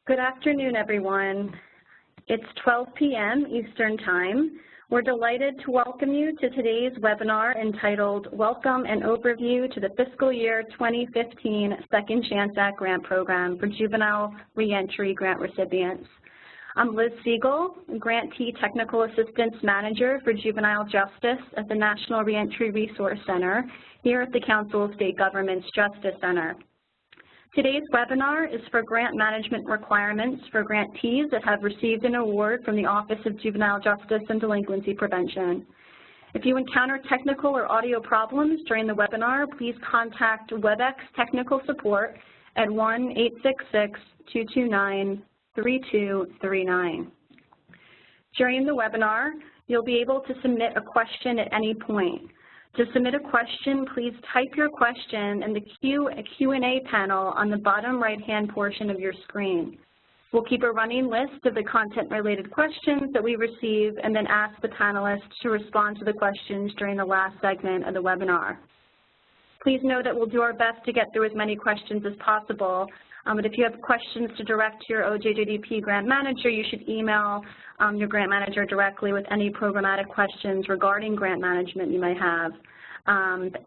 Good afternoon, everyone. It's 12 p.m. Eastern Time. We're delighted to welcome you to today's webinar entitled Welcome and Overview to the Fiscal Year 2015 Second Chance Act Grant Program for Juvenile Reentry Grant Recipients. I'm Liz Siegel, Grantee Technical Assistance Manager for Juvenile Justice at the National Reentry Resource Center here at the Council of State Governments Justice Center. Today's webinar is for grant management requirements for grantees that have received an award from the Office of Juvenile Justice and Delinquency Prevention. If you encounter technical or audio problems during the webinar, please contact WebEx Technical Support at 1-866-229-3239. During the webinar, you'll be able to submit a question at any point. To submit a question, please type your question in the Q&A panel on the bottom right-hand portion of your screen. We'll keep a running list of the content-related questions that we receive and then ask the panelists to respond to the questions during the last segment of the webinar. Please know that we'll do our best to get through as many questions as possible, but if you have questions to direct to your OJJDP grant manager, you should email your grant manager directly with any programmatic questions regarding grant management you may have.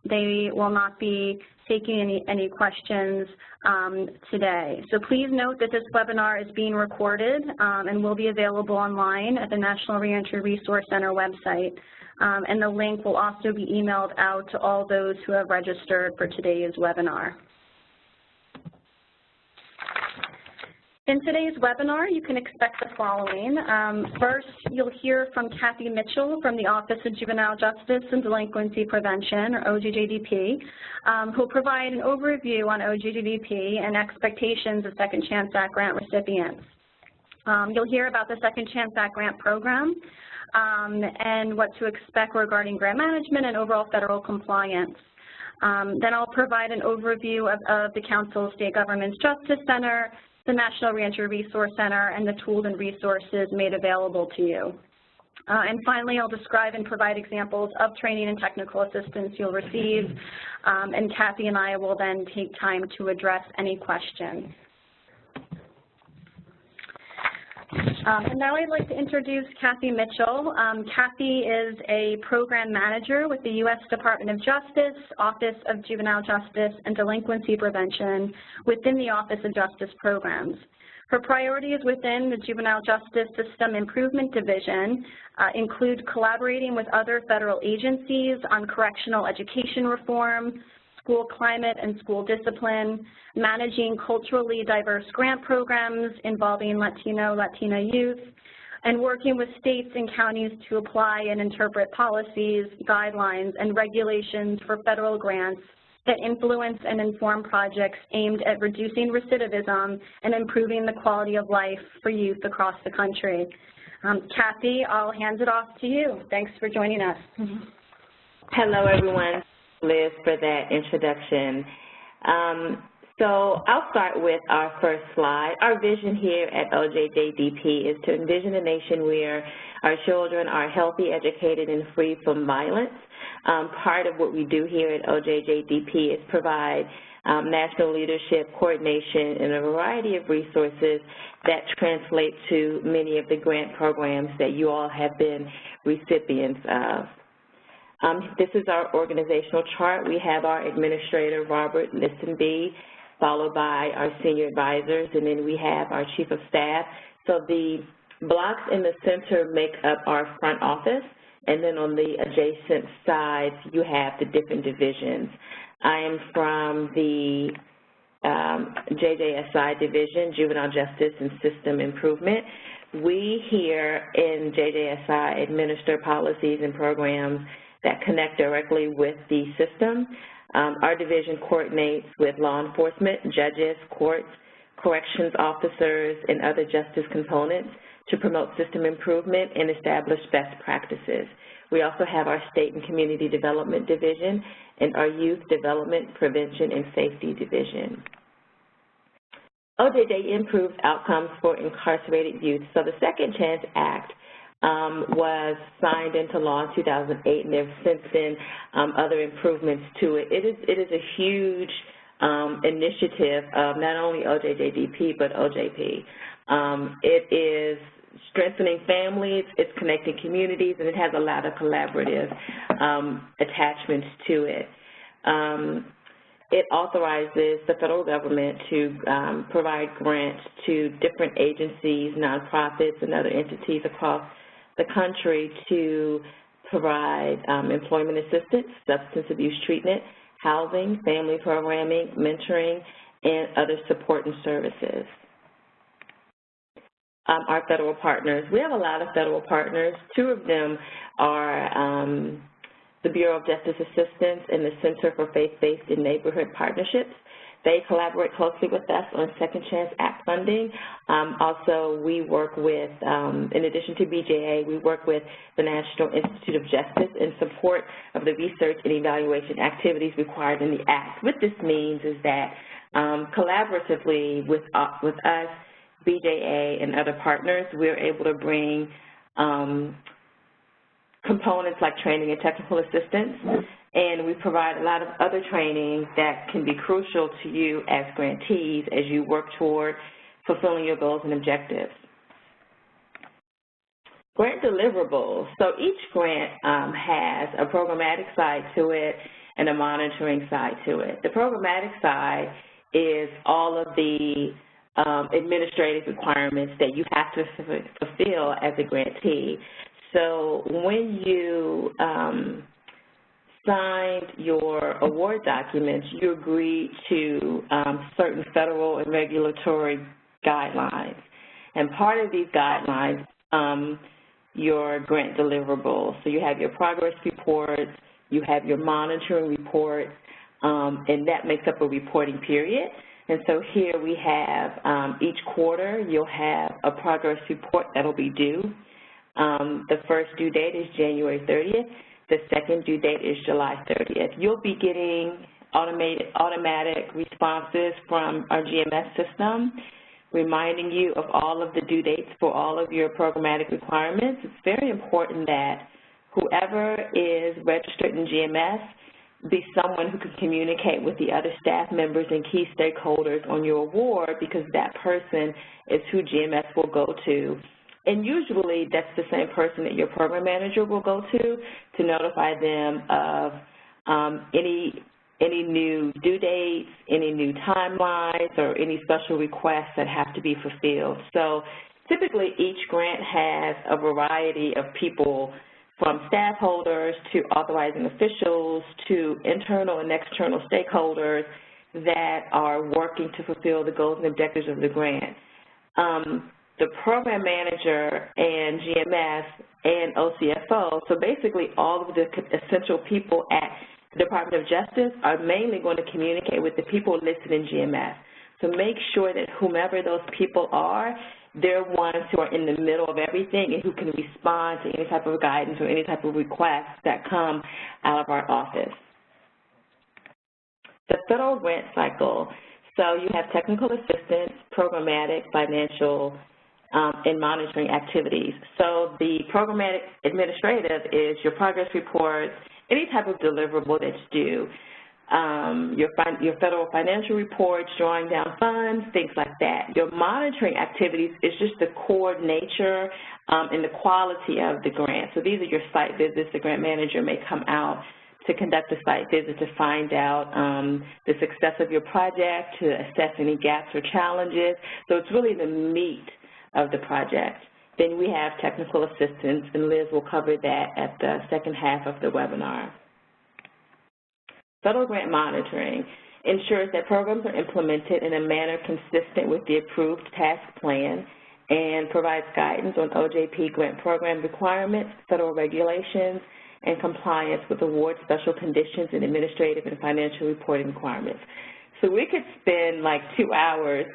They will not be taking any questions today. So please note that this webinar is being recorded and will be available online at the National Reentry Resource Center website. And the link will also be emailed out to all those who have registered for today's webinar. In today's webinar, you can expect the following. First, you'll hear from Kathy Mitchell from the Office of Juvenile Justice and Delinquency Prevention, or OJJDP, who will provide an overview on OJJDP and expectations of Second Chance Act grant recipients. You'll hear about the Second Chance Act grant program and what to expect regarding grant management and overall federal compliance. Then I'll provide an overview of the Council of State Governments Justice Center, the National Reentry Resource Center, and the tools and resources made available to you. And finally, I'll describe and provide examples of training and technical assistance you'll receive, and Kathy and I will then take time to address any questions. And now I'd like to introduce Kathy Mitchell. Kathy is a program manager with the U.S. Department of Justice, Office of Juvenile Justice and Delinquency Prevention within the Office of Justice Programs. Her priorities within the Juvenile Justice System Improvement Division include collaborating with other federal agencies on correctional education reform, school climate and school discipline, managing culturally diverse grant programs involving Latina youth, and working with states and counties to apply and interpret policies, guidelines, and regulations for federal grants that influence and inform projects aimed at reducing recidivism and improving the quality of life for youth across the country. Kathy, I'll hand it off to you. Thanks for joining us. Hello, everyone. Liz, for that introduction. So I'll start with our first slide. Our vision here at OJJDP is to envision a nation where our children are healthy, educated, and free from violence. Part of what we do here at OJJDP is provide national leadership, coordination, and a variety of resources that translate to many of the grant programs that you all have been recipients of. This is our organizational chart. We have our administrator, Robert Listenby, followed by our senior advisors, and then we have our chief of staff. So the blocks in the center make up our front office, and then on the adjacent sides, you have the different divisions. I am from the JJSI division, Juvenile Justice and System Improvement. We here in JJSI administer policies and programs that connect directly with the system. Our division coordinates with law enforcement, judges, courts, corrections officers, and other justice components to promote system improvement and establish best practices. We also have our state and community development division and our youth development, prevention, and safety division. OJJ improves outcomes for incarcerated youth. So the Second Chance Act was signed into law in 2008, and there have since been other improvements to it. It is a huge initiative of not only OJJDP but OJP. It is strengthening families, it's connecting communities, and it has a lot of collaborative attachments to it. It authorizes the federal government to provide grants to different agencies, nonprofits, and other entities across the country to provide employment assistance, substance abuse treatment, housing, family programming, mentoring, and other support and services. Our federal partners. We have a lot of federal partners. Two of them are the Bureau of Justice Assistance and the Center for Faith-Based and Neighborhood Partnerships. They collaborate closely with us on Second Chance Act funding. Also, we work with, in addition to BJA, we work with the National Institute of Justice in support of the research and evaluation activities required in the Act. What this means is that collaboratively with us, BJA, and other partners, we're able to bring components like training and technical assistance, and we provide a lot of other training that can be crucial to you as grantees as you work toward fulfilling your goals and objectives. Grant deliverables. So each grant has a programmatic side to it and a monitoring side to it. The programmatic side is all of the administrative requirements that you have to fulfill as a grantee. So when you signed your award documents, you agreed to certain federal and regulatory guidelines. And part of these guidelines, your grant deliverables. So you have your progress reports, you have your monitoring reports, and that makes up a reporting period. And so here we have each quarter, you'll have a progress report that'll be due. The first due date is January 30th. The second due date is July 30th. You'll be getting automatic responses from our GMS system, reminding you of all of the due dates for all of your programmatic requirements. It's very important that whoever is registered in GMS be someone who can communicate with the other staff members and key stakeholders on your award, because that person is who GMS will go to. And usually that's the same person that your program manager will go to notify them of any new due dates, any new timelines, or any special requests that have to be fulfilled. So typically each grant has a variety of people, from staff holders to authorizing officials to internal and external stakeholders that are working to fulfill the goals and objectives of the grant. The program manager and GMS and OCFO, so basically all of the essential people at the Department of Justice are mainly going to communicate with the people listed in GMS. So make sure that whomever those people are, they're ones who are in the middle of everything and who can respond to any type of guidance or any type of requests that come out of our office. The federal grant cycle. So you have technical assistance, programmatic, financial, and monitoring activities. So the programmatic administrative is your progress reports, any type of deliverable that's due, your federal financial reports, drawing down funds, things like that. Your monitoring activities is just the core nature and the quality of the grant. So these are your site visits. The grant manager may come out to conduct a site visit to find out the success of your project, to assess any gaps or challenges. So it's really the meat of the project. Then we have technical assistance, and Liz will cover that at the second half of the webinar. Federal grant monitoring ensures that programs are implemented in a manner consistent with the approved task plan and provides guidance on OJP grant program requirements, federal regulations, and compliance with award special conditions and administrative and financial reporting requirements. So we could spend like 2 hours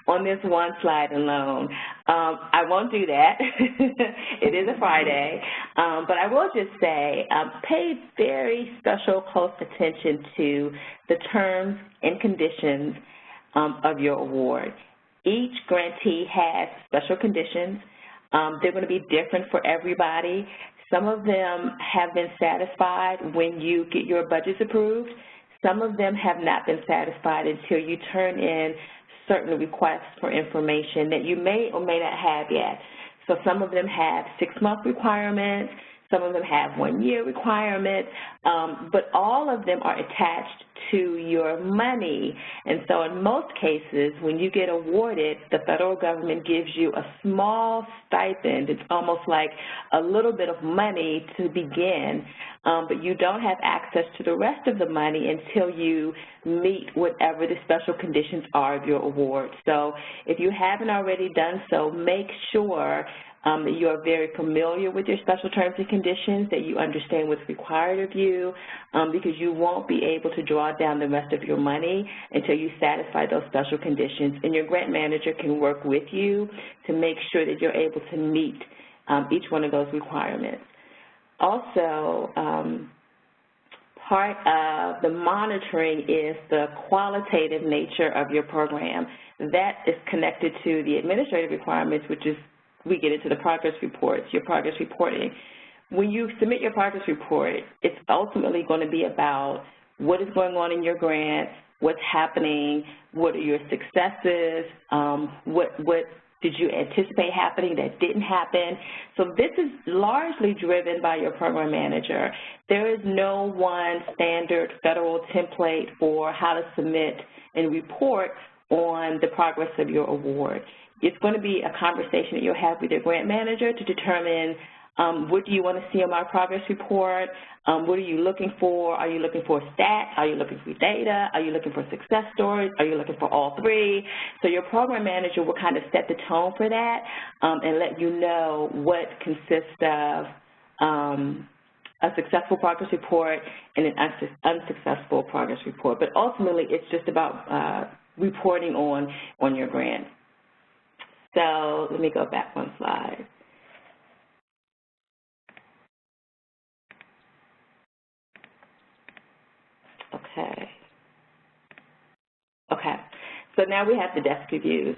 on this one slide alone. I won't do that. It is a Friday. But I will just say, pay very special close attention to the terms and conditions of your award. Each grantee has special conditions. They're going to be different for everybody. Some of them have been satisfied when you get your budgets approved. Some of them have not been satisfied until you turn in certain requests for information that you may or may not have yet. So some of them have 6-month requirements, some of them have 1-year requirements, but all of them are attached to your money. And so in most cases, when you get awarded, the federal government gives you a small stipend. It's almost like a little bit of money to begin, but you don't have access to the rest of the money until you meet whatever the special conditions are of your award. So if you haven't already done so, make sure that you are very familiar with your special terms and conditions, that you understand what's required of you, because you won't be able to draw down the rest of your money until you satisfy those special conditions. And your grant manager can work with you to make sure that you're able to meet each one of those requirements. Also, part of the monitoring is the qualitative nature of your program. That is connected to the administrative requirements, which is we get into the progress reports, your progress reporting. When you submit your progress report, it's ultimately going to be about what is going on in your grant, what's happening, what are your successes, what did you anticipate happening that didn't happen. So this is largely driven by your program manager. There is no one standard federal template for how to submit and report on the progress of your award. It's going to be a conversation that you'll have with your grant manager to determine what do you want to see on my progress report, what are you looking for? Are you looking for stats? Are you looking for data? Are you looking for success stories? Are you looking for all three? So your program manager will kind of set the tone for that and let you know what consists of a successful progress report and an unsuccessful progress report. But ultimately, it's just about reporting on your grant. So let me go back one slide. Okay, so now we have the desk reviews.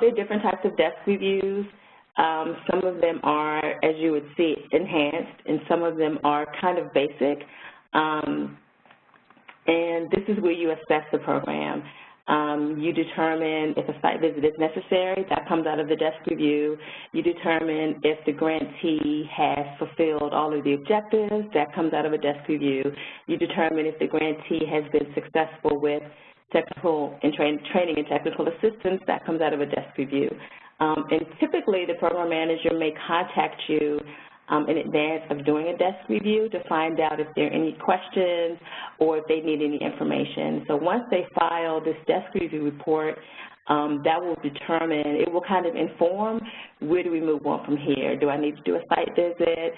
There are different types of desk reviews. Some of them are, as you would see, enhanced, and some of them are kind of basic. And this is where you assess the program. You determine if a site visit is necessary. That comes out of the desk review. You determine if the grantee has fulfilled all of the objectives. That comes out of a desk review. You determine if the grantee has been successful with technical and training and technical assistance. That comes out of a desk review. And typically, the program manager may contact you in advance of doing a desk review to find out if there are any questions or if they need any information. So once they file this desk review report, that will determine, it will kind of inform where do we move on from here. Do I need to do a site visit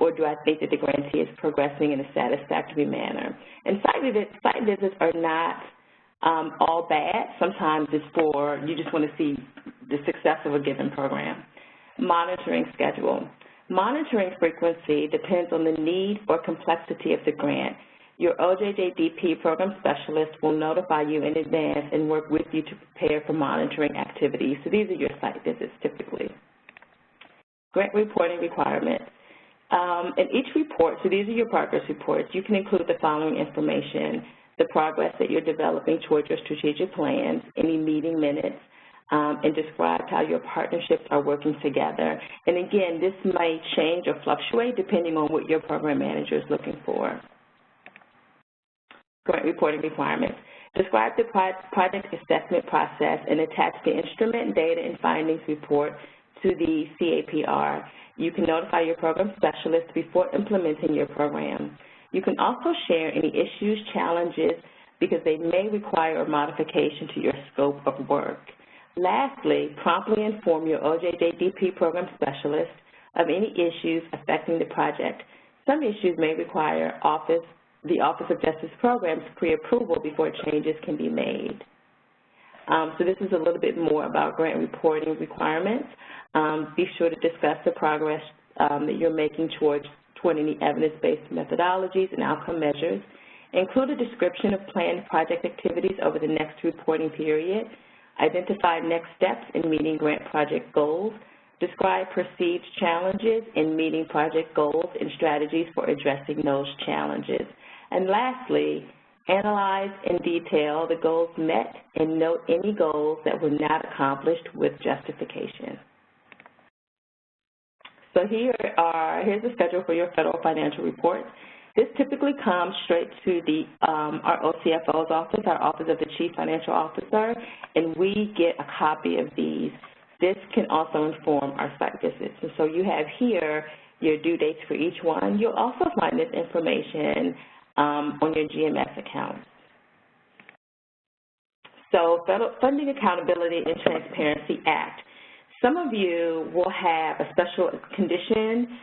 or do I think that the grantee is progressing in a satisfactory manner? And site visits are not all bad. Sometimes it's for, you just want to see the success of a given program. Monitoring schedule. Monitoring frequency depends on the need or complexity of the grant. Your OJJDP program specialist will notify you in advance and work with you to prepare for monitoring activities. So these are your site visits typically. Grant reporting requirements. In each report, so these are your progress reports, you can include the following information: the progress that you're developing towards your strategic plans, any meeting minutes, and describe how your partnerships are working together. And again, this may change or fluctuate depending on what your program manager is looking for. Grant reporting requirements. Describe the project assessment process and attach the instrument, data, and findings report to the CAPR. You can notify your program specialist before implementing your program. You can also share any issues, challenges, because they may require a modification to your scope of work. Lastly, promptly inform your OJJDP program specialist of any issues affecting the project. Some issues may require the Office of Justice Programs pre-approval before changes can be made. So this is a little bit more about grant reporting requirements. Be sure to discuss the progress that you're making toward any evidence-based methodologies and outcome measures. Include a description of planned project activities over the next reporting period. Identify next steps in meeting grant project goals. Describe perceived challenges in meeting project goals and strategies for addressing those challenges. And lastly, Analyze in detail the goals met and note any goals that were not accomplished with justification. So here's the schedule for your federal financial reports. This typically comes straight to our OCFO's office, our Office of the Chief Financial Officer, and we get a copy of these. This can also inform our site visits. And so you have here your due dates for each one. You'll also find this information on your GMS account. So Federal Funding Accountability and Transparency Act. Some of you will have a special condition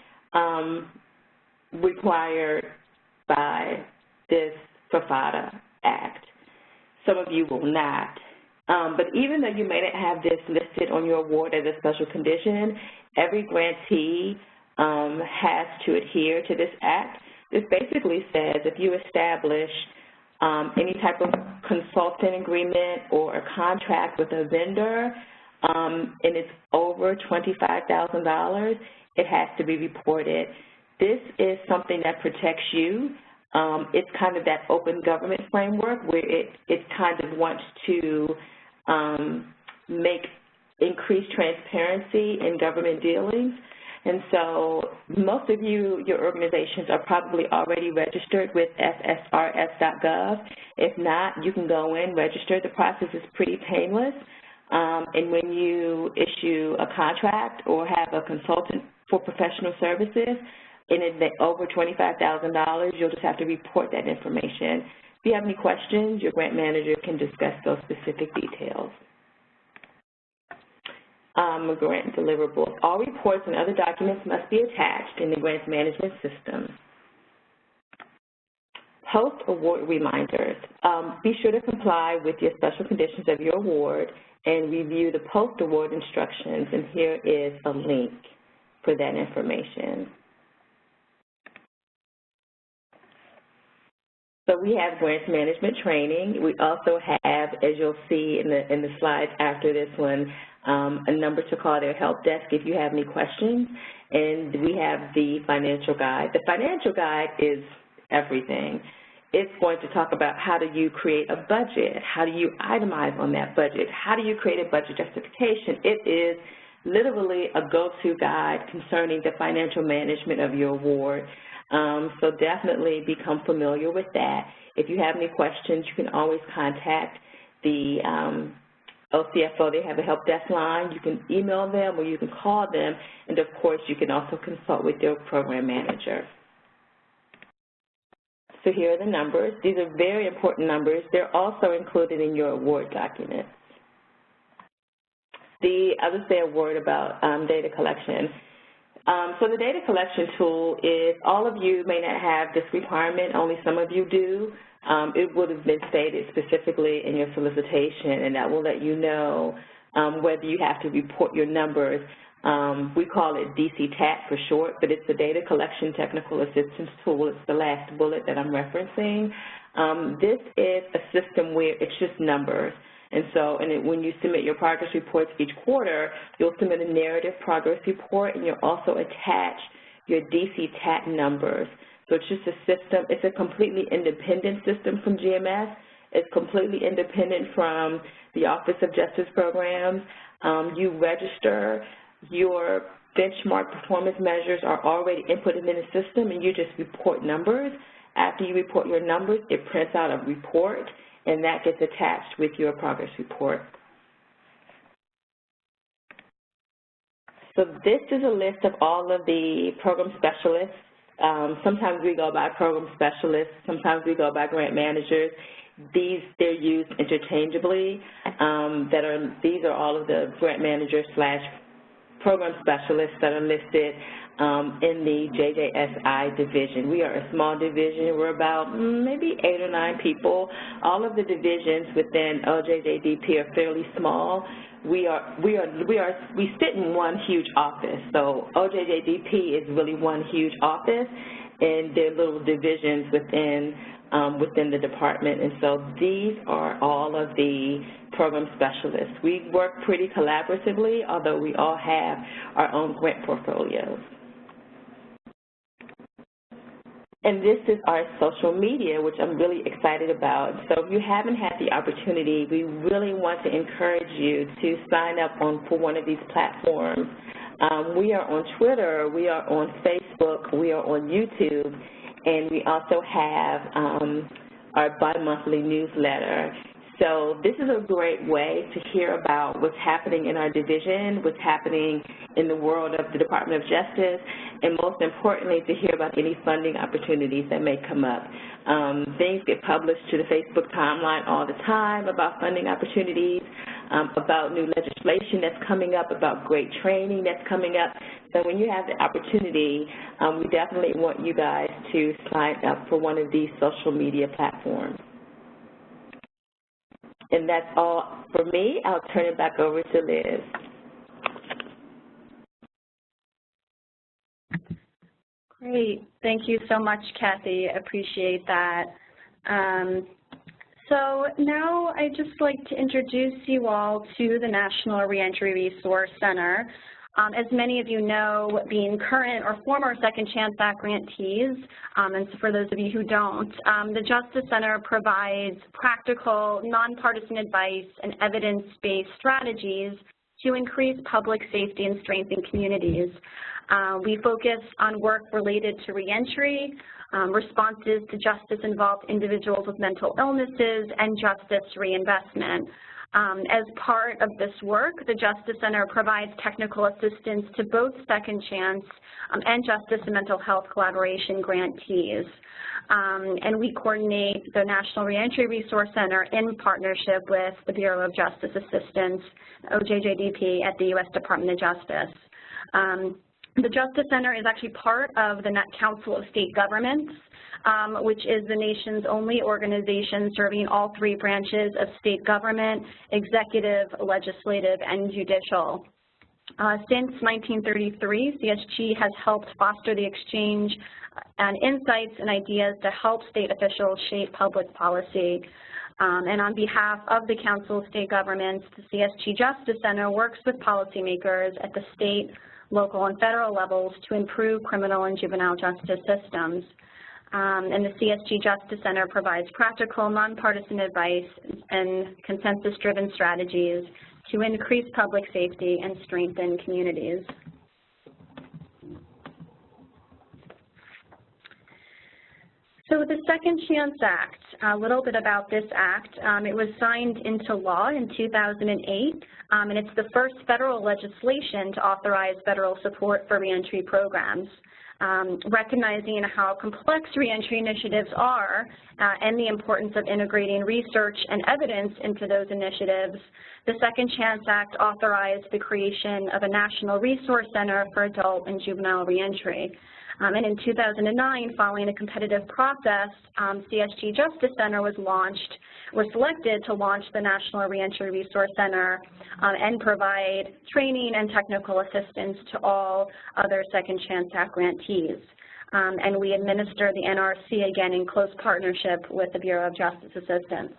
required by this FFATA Act. Some of you will not. But even though you may not have this listed on your award as a special condition, every grantee has to adhere to this act. This basically says if you establish any type of consulting agreement or a contract with a vendor and it's over $25,000, it has to be reported. This is something that protects you. It's kind of that open government framework where it kind of wants to make increased transparency in government dealings. And so most of you, your organizations are probably already registered with ssrs.gov. If not, you can go in, register. The process is pretty painless. And when you issue a contract or have a consultant for professional services, and it's over $25,000, you'll just have to report that information. If you have any questions, your grant manager can discuss those specific details. Grant deliverables. All reports and other documents must be attached in the grants management system. Post-award reminders. Be sure to comply with your special conditions of your award and review the post-award instructions, and here is a link for that information. So we have grants management training. We also have, as you'll see in the slides after this one, a number to call their help desk if you have any questions. And we have the financial guide. The financial guide is everything. It's going to talk about how do you create a budget, how do you itemize on that budget, how do you create a budget justification. It is literally a go-to guide concerning the financial management of your award. So definitely become familiar with that. If you have any questions, you can always contact the OCFO. They have a help desk line. You can email them or you can call them, and of course you can also consult with your program manager. So here are the numbers. These are very important numbers. They're also included in your award documents. I'll just say a word about data collection. So the data collection tool is, all of you may not have this requirement, only some of you do. It would have been stated specifically in your solicitation, and that will let you know whether you have to report your numbers. We call it DCTAT for short, but it's the Data Collection Technical Assistance Tool. It's the last bullet that I'm referencing. This is a system where it's just numbers. And so when you submit your progress reports each quarter, you'll submit a narrative progress report, and you'll also attach your DCTAT numbers. So it's just a system. It's a completely independent system from GMS. It's completely independent from the Office of Justice Programs. You register. Your benchmark performance measures are already inputted in the system, and you just report numbers. After you report your numbers, it prints out a report, and that gets attached with your progress report. So this is a list of all of the program specialists. Sometimes we go by program specialists. Sometimes we go by grant managers. They're used interchangeably. These are all of the grant managers / program specialists that are listed in the JJSI division. We are a small division. We're about maybe 8 or 9 people. All of the divisions within OJJDP are fairly small. We sit in one huge office. So OJJDP is really one huge office, and there are little divisions within the department. And so these are all of the program specialists. We work pretty collaboratively, although we all have our own grant portfolios. And this is our social media, which I'm really excited about. So if you haven't had the opportunity, we really want to encourage you to sign up for one of these platforms. We are on Twitter, we are on Facebook, we are on YouTube, and we also have our bi-monthly newsletter. So this is a great way to hear about what's happening in our division, what's happening in the world of the Department of Justice, and most importantly, to hear about any funding opportunities that may come up. Things get published to the Facebook timeline all the time about funding opportunities, about new legislation that's coming up, about great training that's coming up. So when you have the opportunity, we definitely want you guys to sign up for one of these social media platforms. And that's all for me. I'll turn it back over to Liz. Great. Thank you so much, Kathy. I appreciate that. So now I'd just like to introduce you all to the National Reentry Resource Center. As many of you know, being current or former Second Chance Act grantees, and so for those of you who don't, the Justice Center provides practical, nonpartisan advice and evidence-based strategies to increase public safety and strengthen communities. We focus on work related to reentry, responses to justice-involved individuals with mental illnesses, and justice reinvestment. As part of this work, the Justice Center provides technical assistance to both Second Chance and Justice and Mental Health Collaboration grantees. And we coordinate the National Reentry Resource Center in partnership with the Bureau of Justice Assistance, OJJDP, at the U.S. Department of Justice. The Justice Center is actually part of the Net Council of State Governments, which is the nation's only organization serving all three branches of state government: executive, legislative, and judicial. Since 1933, CSG has helped foster the exchange and insights and ideas to help state officials shape public policy. And on behalf of the Council of State Governments, the CSG Justice Center works with policymakers at the state, local, and federal levels to improve criminal and juvenile justice systems. And the CSG Justice Center provides practical, nonpartisan advice and consensus-driven strategies to increase public safety and strengthen communities. So the Second Chance Act, a little bit about this act. It was signed into law in 2008, and it's the first federal legislation to authorize federal support for reentry programs. Recognizing how complex reentry initiatives are and the importance of integrating research and evidence into those initiatives, the Second Chance Act authorized the creation of a National Resource Center for Adult and Juvenile Reentry. And in 2009, following a competitive process, CSG Justice Center was selected to launch the National Reentry Resource Center and provide training and technical assistance to all other Second Chance Act grantees. And we administer the NRC, again, in close partnership with the Bureau of Justice Assistance.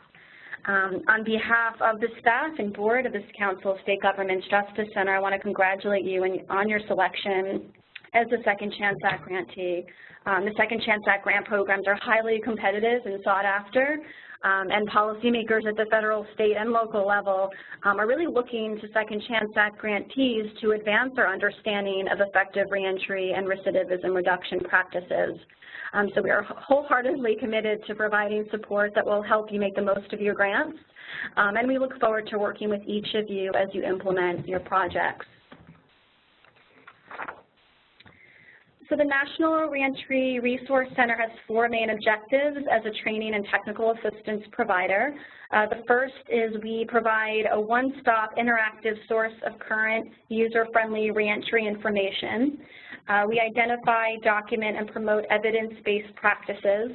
On behalf of the staff and board of this Council of State Governments Justice Center, I want to congratulate you on your selection as a Second Chance Act grantee. The Second Chance Act grant programs are highly competitive and sought after, and policymakers at the federal, state, and local level are really looking to Second Chance Act grantees to advance their understanding of effective reentry and recidivism reduction practices. So we are wholeheartedly committed to providing support that will help you make the most of your grants, and we look forward to working with each of you as you implement your projects. So the National Reentry Resource Center has 4 main objectives as a training and technical assistance provider. The first is we provide a one-stop interactive source of current user-friendly reentry information. We identify, document, and promote evidence-based practices.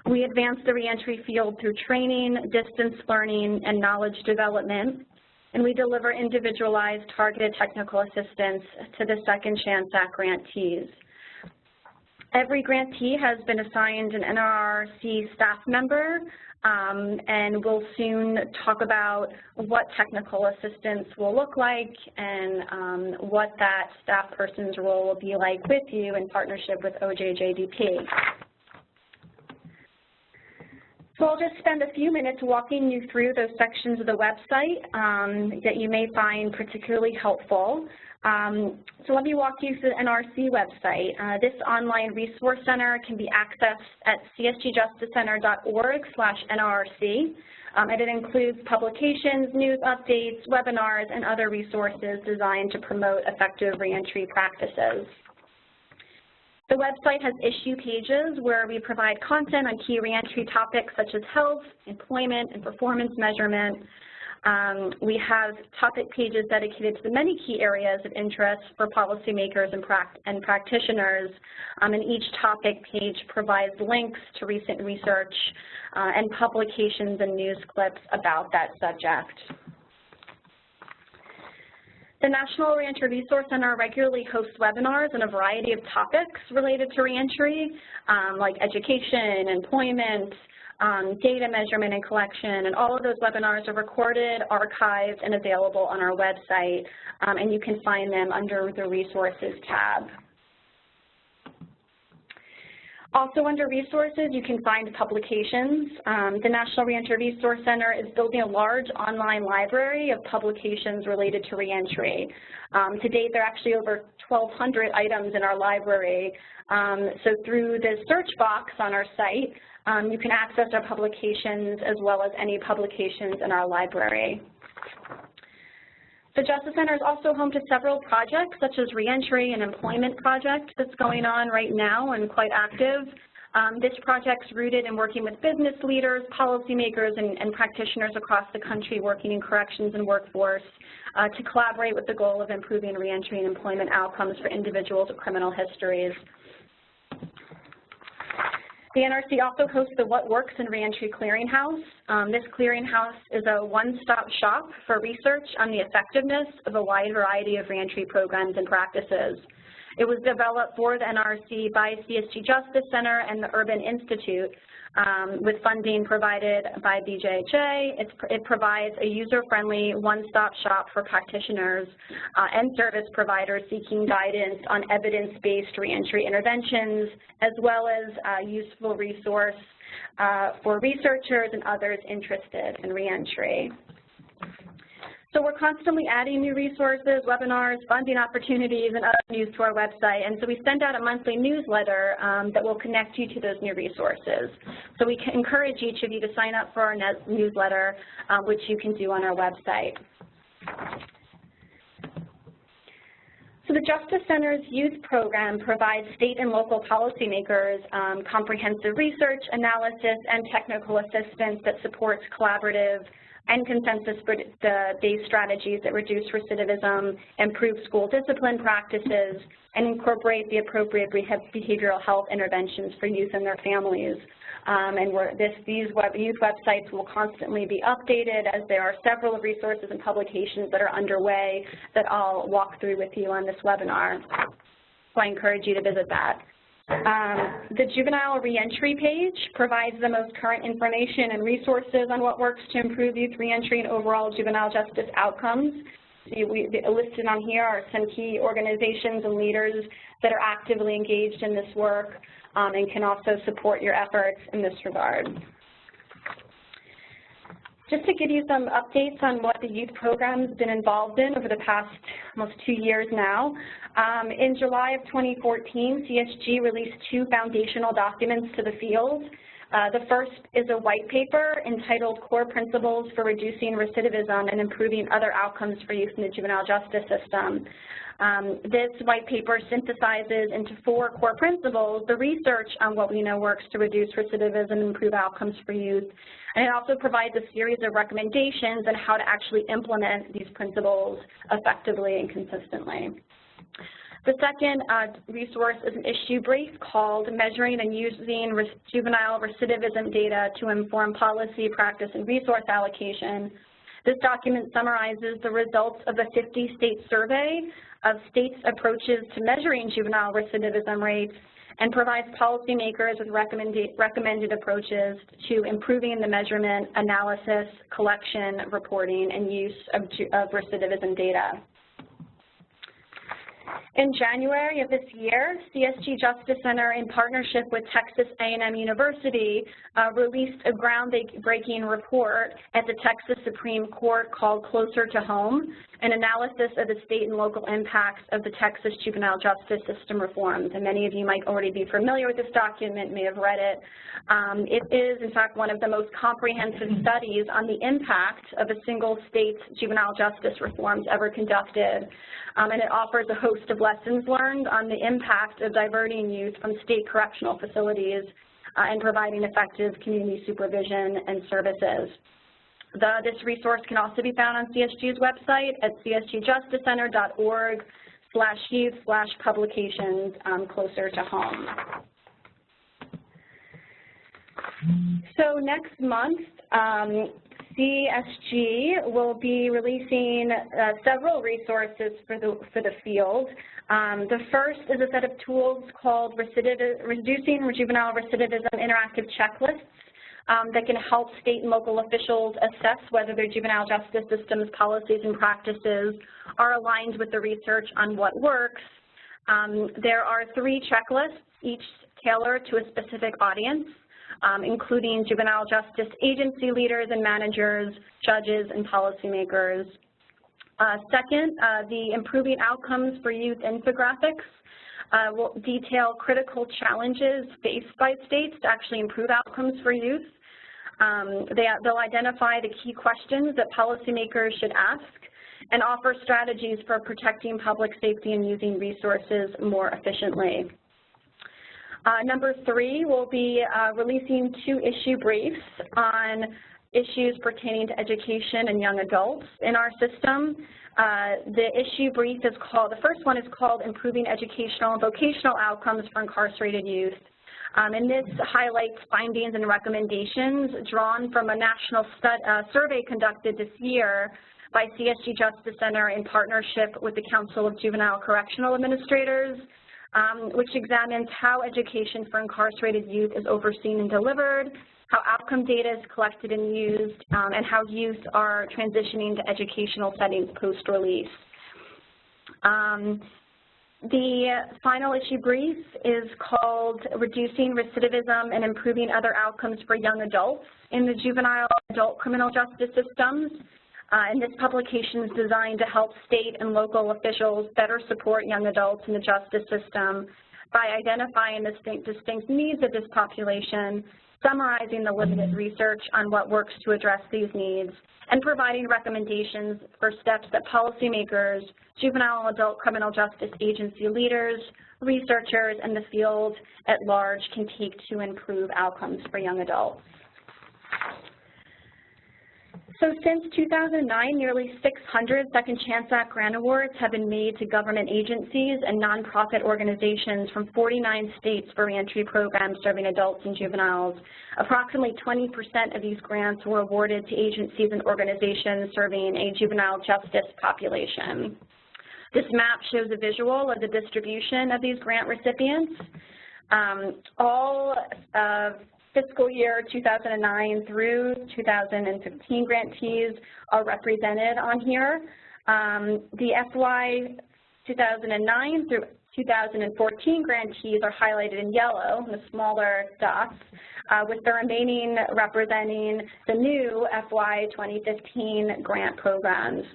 We advance the reentry field through training, distance learning, and knowledge development. And we deliver individualized, targeted technical assistance to the Second Chance Act grantees. Every grantee has been assigned an NRRC staff member, and we'll soon talk about what technical assistance will look like and what that staff person's role will be like with you in partnership with OJJDP. So I'll just spend a few minutes walking you through those sections of the website that you may find particularly helpful. So let me walk you through the NRC website. This online resource center can be accessed at csgjusticecenter.org/NRRC, and it includes publications, news updates, webinars, and other resources designed to promote effective reentry practices. The website has issue pages where we provide content on key reentry topics such as health, employment, and performance measurement. We have topic pages dedicated to the many key areas of interest for policymakers and practitioners, and each topic page provides links to recent research and publications and news clips about that subject. The National Reentry Resource Center regularly hosts webinars on a variety of topics related to reentry, like education, employment, data measurement and collection, and all of those webinars are recorded, archived, and available on our website, and you can find them under the Resources tab. Also under Resources, you can find publications. The National Reentry Resource Center is building a large online library of publications related to reentry. To date, there are actually over 1,200 items in our library. So through the search box on our site, you can access our publications as well as any publications in our library. The Justice Center is also home to several projects, such as Reentry and Employment Project that's going on right now and quite active. This project's rooted in working with business leaders, policymakers, and practitioners across the country working in corrections and workforce to collaborate with the goal of improving reentry and employment outcomes for individuals with criminal histories. The NRC also hosts the What Works in Reentry Clearinghouse. This clearinghouse is a one-stop shop for research on the effectiveness of a wide variety of reentry programs and practices. It was developed for the NRC by CSG Justice Center and the Urban Institute with funding provided by BJJ. It provides a user-friendly one-stop shop for practitioners and service providers seeking guidance on evidence-based reentry interventions, as well as a useful resource for researchers and others interested in reentry. So we're constantly adding new resources, webinars, funding opportunities, and other news to our website. And so we send out a monthly newsletter that will connect you to those new resources. So we can encourage each of you to sign up for our newsletter, which you can do on our website. So the Justice Center's youth program provides state and local policymakers comprehensive research, analysis, and technical assistance that supports collaborative and consensus-based strategies that reduce recidivism, improve school discipline practices, and incorporate the appropriate behavioral health interventions for youth and their families. These youth websites will constantly be updated, as there are several resources and publications that are underway that I'll walk through with you on this webinar. So I encourage you to visit that. The Juvenile Reentry page provides the most current information and resources on what works to improve youth reentry and overall juvenile justice outcomes. So listed on here are some key organizations and leaders that are actively engaged in this work and can also support your efforts in this regard. Just to give you some updates on what the youth program's been involved in over the past almost 2 years now. In July of 2014, CSG released 2 foundational documents to the field. The first is a white paper entitled Core Principles for Reducing Recidivism and Improving Other Outcomes for Youth in the Juvenile Justice System. This white paper synthesizes into 4 core principles the research on what we know works to reduce recidivism and improve outcomes for youth. And it also provides a series of recommendations on how to actually implement these principles effectively and consistently. The second resource is an issue brief called Measuring and Using Juvenile Recidivism Data to Inform Policy, Practice, and Resource Allocation. This document summarizes the results of a 50-state survey of states' approaches to measuring juvenile recidivism rates and provides policymakers with recommended approaches to improving the measurement, analysis, collection, reporting, and use of recidivism data. In January of this year, CSG Justice Center, in partnership with Texas A&M University, released a groundbreaking report at the Texas Supreme Court called Closer to Home, an analysis of the state and local impacts of the Texas juvenile justice system reforms. And many of you might already be familiar with this document, may have read it. It is, in fact, one of the most comprehensive studies on the impact of a single state's juvenile justice reforms ever conducted. And it offers a host of lessons learned on the impact of diverting youth from state correctional facilities and providing effective community supervision and services. This resource can also be found on CSG's website at csgjustice.org/youth/publications closer to home. So next month, CSG will be releasing several resources for the field. The first is a set of tools called Reducing Juvenile Recidivism Interactive Checklists that can help state and local officials assess whether their juvenile justice system's policies and practices are aligned with the research on what works. There are 3 checklists, each tailored to a specific audience, including juvenile justice agency leaders and managers, judges, and policymakers. Second, the Improving Outcomes for Youth infographics will detail critical challenges faced by states to actually improve outcomes for youth. They'll identify the key questions that policymakers should ask and offer strategies for protecting public safety and using resources more efficiently. Number 3, we'll be releasing 2 issue briefs on issues pertaining to education and young adults in our system. The issue brief is called, the first one is called Improving Educational and Vocational Outcomes for Incarcerated Youth. And this highlights findings and recommendations drawn from a national survey conducted this year by CSG Justice Center in partnership with the Council of Juvenile Correctional Administrators, which examines how education for incarcerated youth is overseen and delivered, how outcome data is collected and used, and how youth are transitioning to educational settings post-release. The final issue brief is called Reducing Recidivism and Improving Other Outcomes for Young Adults in the Juvenile Adult Criminal Justice Systems. And this publication is designed to help state and local officials better support young adults in the justice system by identifying the distinct needs of this population, summarizing the limited research on what works to address these needs, and providing recommendations for steps that policymakers, juvenile and adult criminal justice agency leaders, researchers, and the field at large can take to improve outcomes for young adults. So since 2009, nearly 600 Second Chance Act grant awards have been made to government agencies and nonprofit organizations from 49 states for reentry programs serving adults and juveniles. Approximately 20% of these grants were awarded to agencies and organizations serving a juvenile justice population. This map shows a visual of the distribution of these grant recipients. All of fiscal year 2009 through 2015 grantees are represented on here. The FY 2009 through 2014 grantees are highlighted in yellow, the smaller dots, with the remaining representing the new FY 2015 grant programs.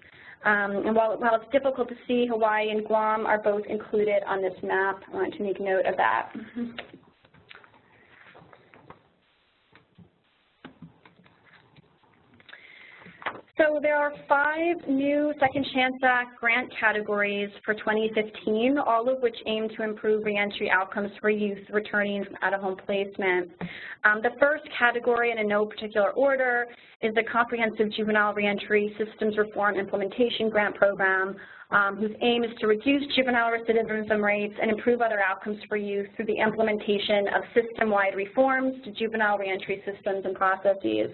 And while it's difficult to see, Hawaii and Guam are both included on this map. I wanted to make note of that. So there are 5 new Second Chance Act grant categories for 2015, all of which aim to improve reentry outcomes for youth returning from out-of-home placement. The first category, and in no particular order, is the Comprehensive Juvenile Reentry Systems Reform Implementation Grant Program, whose aim is to reduce juvenile recidivism rates and improve other outcomes for youth through the implementation of system-wide reforms to juvenile reentry systems and processes.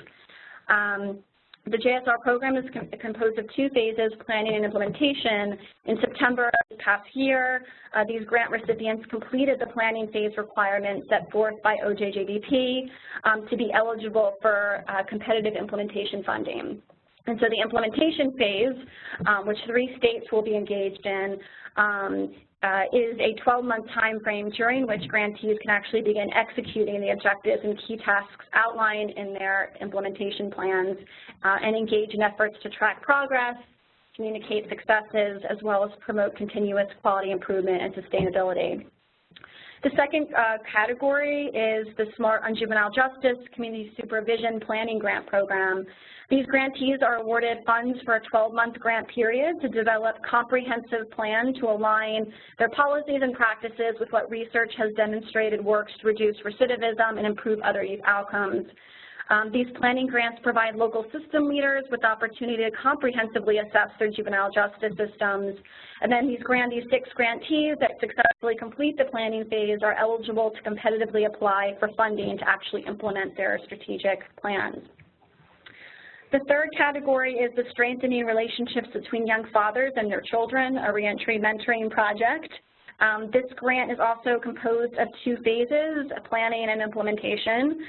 The JSR program is composed of 2 phases, planning and implementation. In September of this past year, these grant recipients completed the planning phase requirements set forth by OJJDP to be eligible for competitive implementation funding. And so the implementation phase, which 3 states will be engaged in, is a 12-month time frame during which grantees can actually begin executing the objectives and key tasks outlined in their implementation plans and engage in efforts to track progress, communicate successes, as well as promote continuous quality improvement and sustainability. The second category is the SMART on Juvenile Justice Community Supervision Planning Grant Program. These grantees are awarded funds for a 12-month grant period to develop comprehensive plan to align their policies and practices with what research has demonstrated works to reduce recidivism and improve other youth outcomes. These planning grants provide local system leaders with the opportunity to comprehensively assess their juvenile justice systems. And then these 6 grantees that successfully complete the planning phase are eligible to competitively apply for funding to actually implement their strategic plans. The third category is the Strengthening Relationships Between Young Fathers and Their Children, a reentry mentoring project. This grant is also composed of 2 phases, planning and implementation.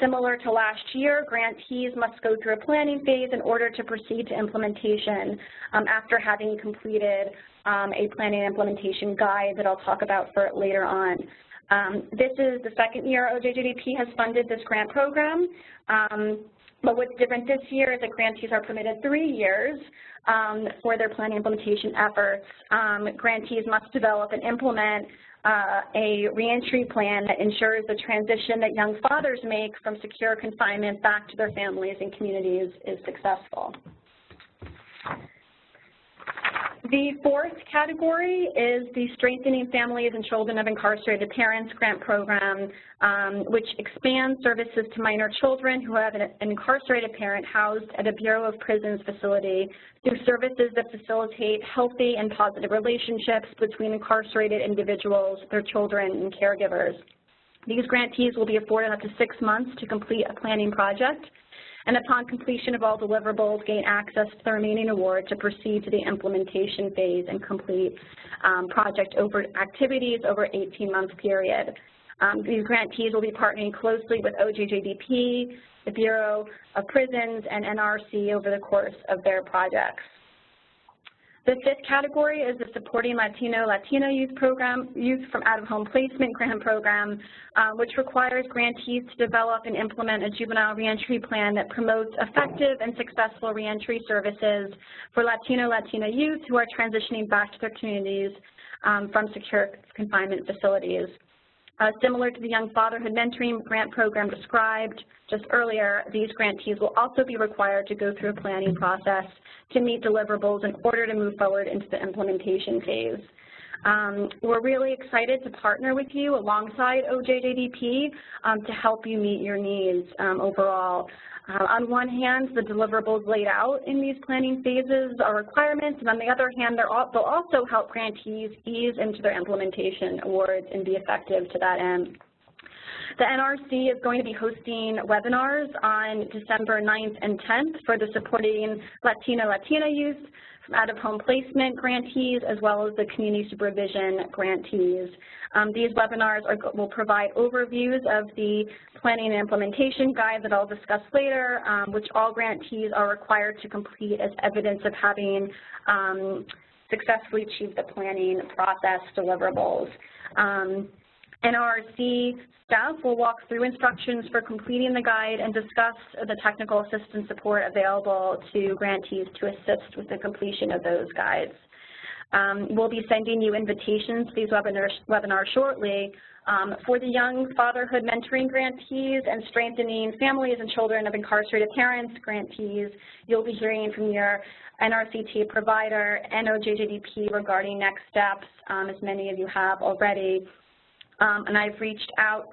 Similar to last year, grantees must go through a planning phase in order to proceed to implementation after having completed a planning and implementation guide that I'll talk about for later on. This is the 2nd year OJJDP has funded this grant program. But what's different this year is that grantees are permitted 3 years for their planning implementation efforts. Grantees must develop and implement a reentry plan that ensures the transition that young fathers make from secure confinement back to their families and communities is successful. The 4th category is the Strengthening Families and Children of Incarcerated Parents Grant Program, which expands services to minor children who have an incarcerated parent housed at a Bureau of Prisons facility through services that facilitate healthy and positive relationships between incarcerated individuals, their children, and caregivers. These grantees will be afforded up to 6 months to complete a planning project, and upon completion of all deliverables, gain access to the remaining award to proceed to the implementation phase and complete project activities over an 18-month period. These grantees will be partnering closely with OJJDP, the Bureau of Prisons, and NRRC over the course of their projects. The 5th category is the Supporting Latino Youth Program, Youth from Out-of-Home Placement Grant Program, which requires grantees to develop and implement a juvenile reentry plan that promotes effective and successful reentry services for Latino youth who are transitioning back to their communities from secure confinement facilities. Similar to the Young Fatherhood Mentoring Grant Program described just earlier, these grantees will also be required to go through a planning process to meet deliverables in order to move forward into the implementation phase. We're really excited to partner with you alongside OJJDP to help you meet your needs overall. On one hand, the deliverables laid out in these planning phases are requirements, and on the other hand, they'll also help grantees ease into their implementation awards and be effective to that end. The NRC is going to be hosting webinars on December 9th and 10th for the Supporting Latino Youth from Out-of-Home Placement grantees as well as the Community Supervision grantees. These webinars will provide overviews of the planning and implementation guide that I'll discuss later, which all grantees are required to complete as evidence of having successfully achieved the planning process deliverables. NRRC staff will walk through instructions for completing the guide and discuss the technical assistance support available to grantees to assist with the completion of those guides. We'll be sending you invitations to these webinars shortly. For the Young Fatherhood Mentoring grantees and Strengthening Families and Children of Incarcerated Parents grantees, you'll be hearing from your NRCT provider and OJJDP regarding next steps, as many of you have already. And I have reached out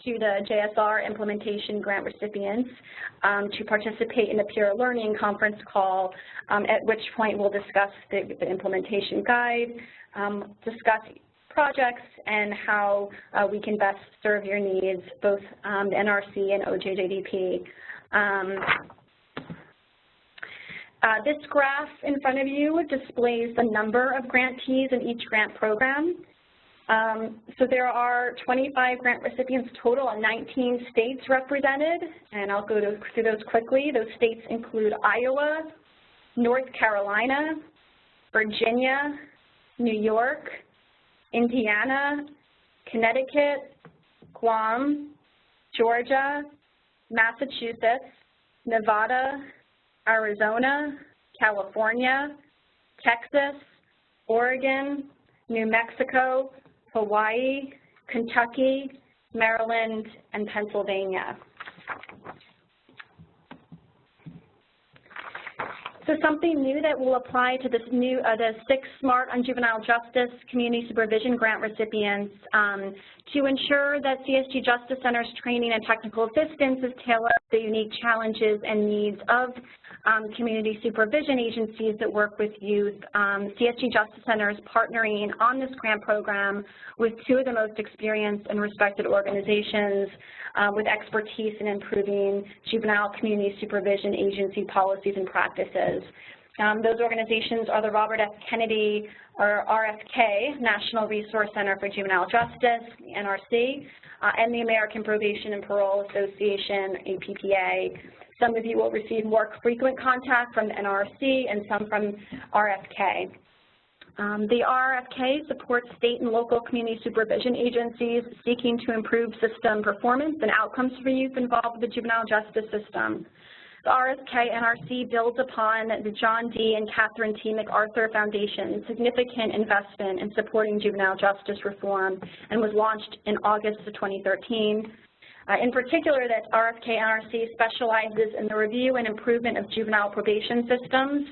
to the JSR implementation grant recipients to participate in the peer learning conference call, at which point we'll discuss the implementation guide, discuss projects, and how we can best serve your needs, both the NRC and OJJDP. This graph in front of you displays the number of grantees in each grant program. So there are 25 grant recipients total and 19 states represented, and I'll go through those quickly. Those states include Iowa, North Carolina, Virginia, New York, Indiana, Connecticut, Guam, Georgia, Massachusetts, Nevada, Arizona, California, Texas, Oregon, New Mexico, Hawaii, Kentucky, Maryland, and Pennsylvania. So something new that will apply to this new, the 6 SMART on Juvenile Justice Community Supervision Grant recipients to ensure that CSG Justice Center's training and technical assistance is tailored to the unique challenges and needs of community supervision agencies that work with youth. CSG Justice Center is partnering on this grant program with 2 of the most experienced and respected organizations with expertise in improving juvenile community supervision agency policies and practices. Those organizations are the Robert F. Kennedy, or RFK, National Resource Center for Juvenile Justice, the NRC, and the American Probation and Parole Association, APPA. Some of you will receive more frequent contact from the NRC and some from RFK. The RFK supports state and local community supervision agencies seeking to improve system performance and outcomes for youth involved with the juvenile justice system. The RFK-NRC builds upon the John D. and Catherine T. MacArthur Foundation's significant investment in supporting juvenile justice reform and was launched in August of 2013. In particular, that RFK-NRC specializes in the review and improvement of juvenile probation systems,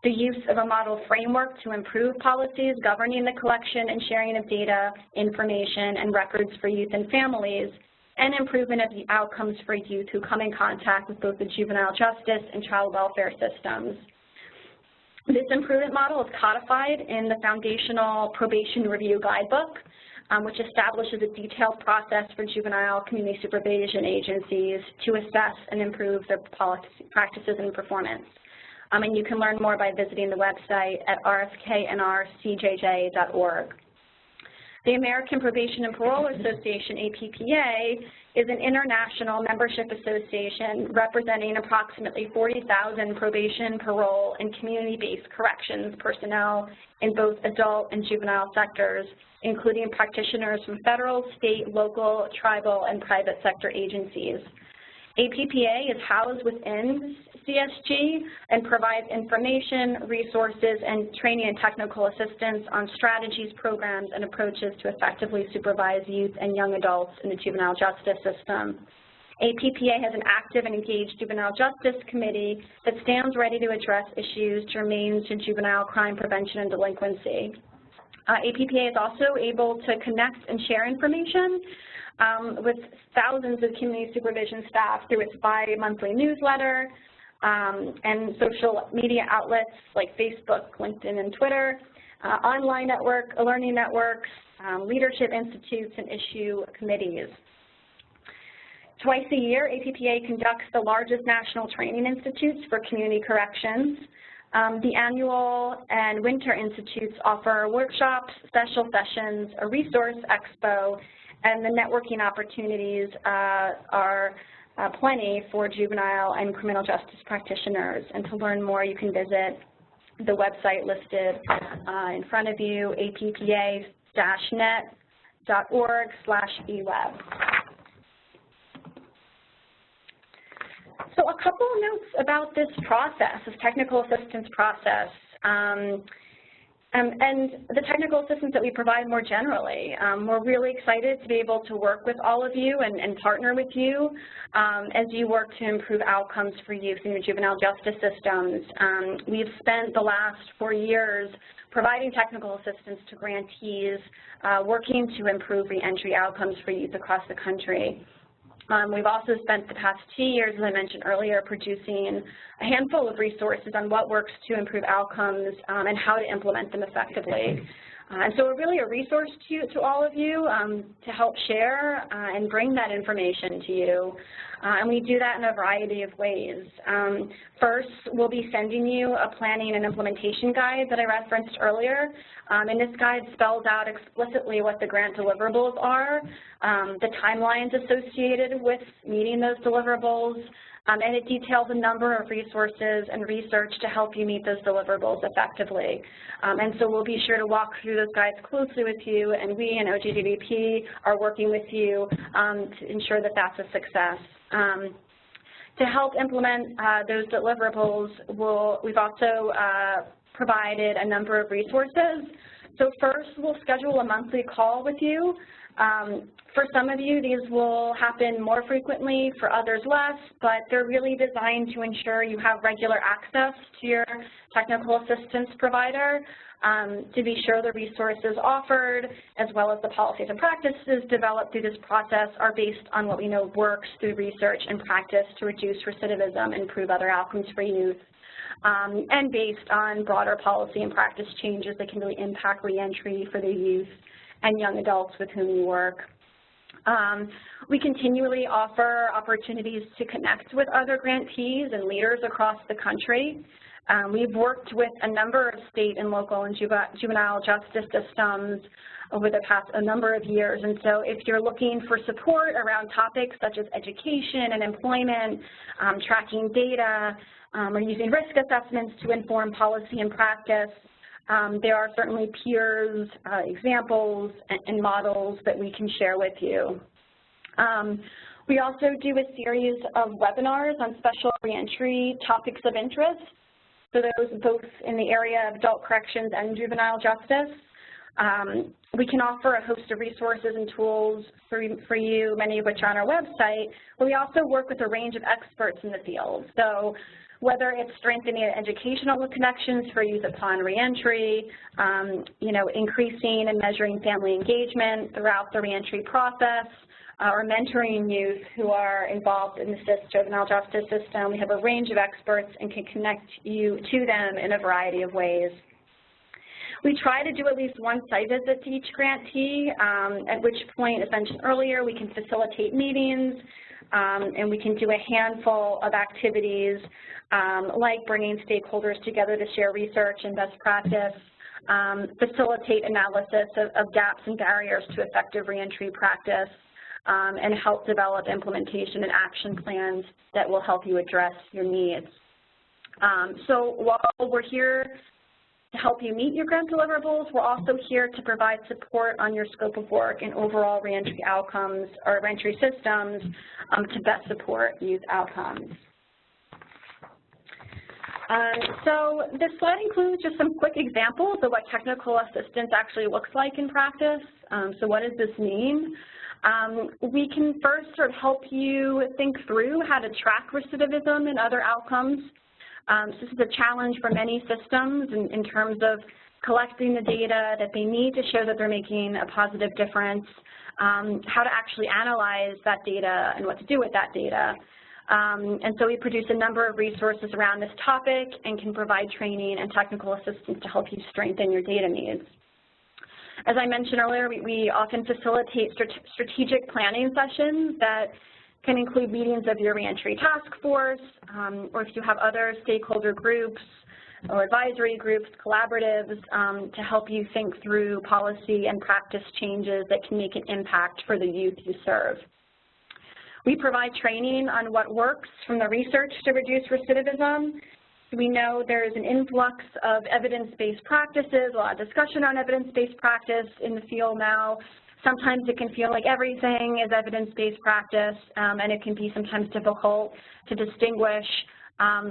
the use of a model framework to improve policies governing the collection and sharing of data, information, and records for youth and families, and improvement of the outcomes for youth who come in contact with both the juvenile justice and child welfare systems. This improvement model is codified in the Foundational Probation Review Guidebook, which establishes a detailed process for juvenile community supervision agencies to assess and improve their policy, practices and performance. And you can learn more by visiting the website at rfknrcjj.org. The American Probation and Parole Association, APPA, is an international membership association representing approximately 40,000 probation, parole, and community-based corrections personnel in both adult and juvenile sectors, including practitioners from federal, state, local, tribal, and private sector agencies. APPA is housed within CSG and provides information, resources, and training and technical assistance on strategies, programs, and approaches to effectively supervise youth and young adults in the juvenile justice system. APPA has an active and engaged juvenile justice committee that stands ready to address issues germane to juvenile crime prevention and delinquency. APPA is also able to connect and share information with thousands of community supervision staff through its bi-monthly newsletter and social media outlets like Facebook, LinkedIn, and Twitter, online network, learning networks, leadership institutes, and issue committees. Twice a year, APPA conducts the largest national training institutes for community corrections. The annual and winter institutes offer workshops, special sessions, a resource expo, and the networking opportunities are plenty for juvenile and criminal justice practitioners. And to learn more, you can visit the website listed in front of you, appa-net.org/eweb. So a couple of notes about this process, this technical assistance process, and the technical assistance that we provide more generally. We're really excited to be able to work with all of you and partner with you as you work to improve outcomes for youth in your juvenile justice systems. We've spent the last 4 years providing technical assistance to grantees, working to improve reentry outcomes for youth across the country. We've also spent the past 2 years, as I mentioned earlier, producing a handful of resources on what works to improve outcomes and how to implement them effectively. And so we're really a resource to all of you to help share and bring that information to you. And we do that in a variety of ways. First, we'll be sending you a planning and implementation guide that I referenced earlier. And this guide spells out explicitly what the grant deliverables are, the timelines associated with meeting those deliverables, and it details a number of resources and research to help you meet those deliverables effectively. And so we'll be sure to walk through those guides closely with you, and we in OJJDP are working with you to ensure that that's a success. To help implement those deliverables, we've also provided a number of resources. So first, we'll schedule a monthly call with you. For some of you, these will happen more frequently, for others less, but they're really designed to ensure you have regular access to your technical assistance provider to be sure the resources offered, as well as the policies and practices developed through this process, are based on what we know works through research and practice to reduce recidivism and improve other outcomes for youth, and based on broader policy and practice changes that can really impact reentry for the youth and young adults with whom you work. We continually offer opportunities to connect with other grantees and leaders across the country. We've worked with a number of state and local and juvenile justice systems over the past number of years, and so if you're looking for support around topics such as education and employment, tracking data, or using risk assessments to inform policy and practice, there are certainly peers, examples, and models that we can share with you. We also do a series of webinars on special reentry topics of interest, so those both in the area of adult corrections and juvenile justice. We can offer a host of resources and tools for you, many of which are on our website, but we also work with a range of experts in the field. So whether it's strengthening educational connections for youth upon reentry, increasing and measuring family engagement throughout the reentry process, or mentoring youth who are involved in the juvenile justice system, we have a range of experts and can connect you to them in a variety of ways. We try to do at least one site visit to each grantee, at which point, as mentioned earlier, we can facilitate meetings, and we can do a handful of activities like bringing stakeholders together to share research and best practice, facilitate analysis of gaps and barriers to effective reentry practice, and help develop implementation and action plans that will help you address your needs. So while we're here to help you meet your grant deliverables, we're also here to provide support on your scope of work and overall reentry outcomes or reentry systems to best support youth outcomes. So this slide includes just some quick examples of what technical assistance actually looks like in practice. So what does this mean? We can first sort of help you think through how to track recidivism and other outcomes. So this is a challenge for many systems in terms of collecting the data that they need to show that they're making a positive difference, how to actually analyze that data and what to do with that data. And so we produce a number of resources around this topic and can provide training and technical assistance to help you strengthen your data needs. As I mentioned earlier, we often facilitate strategic planning sessions that can include meetings of your reentry task force, or if you have other stakeholder groups or advisory groups, collaboratives, to help you think through policy and practice changes that can make an impact for the youth you serve. We provide training on what works from the research to reduce recidivism. We know there is an influx of evidence-based practices, a lot of discussion on evidence-based practice in the field now. Sometimes it can feel like everything is evidence-based practice, and it can be sometimes difficult to distinguish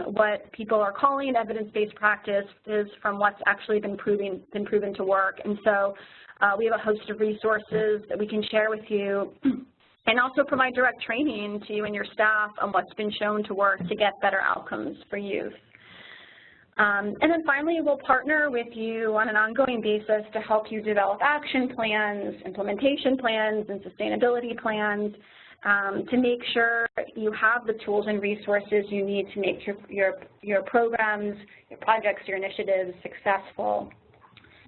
what people are calling evidence-based practice is from what's actually been proven to work. And so we have a host of resources that we can share with you and also provide direct training to you and your staff on what's been shown to work to get better outcomes for youth. And then finally, we'll partner with you on an ongoing basis to help you develop action plans, implementation plans, and sustainability plans to make sure you have the tools and resources you need to make your programs, your projects, your initiatives successful.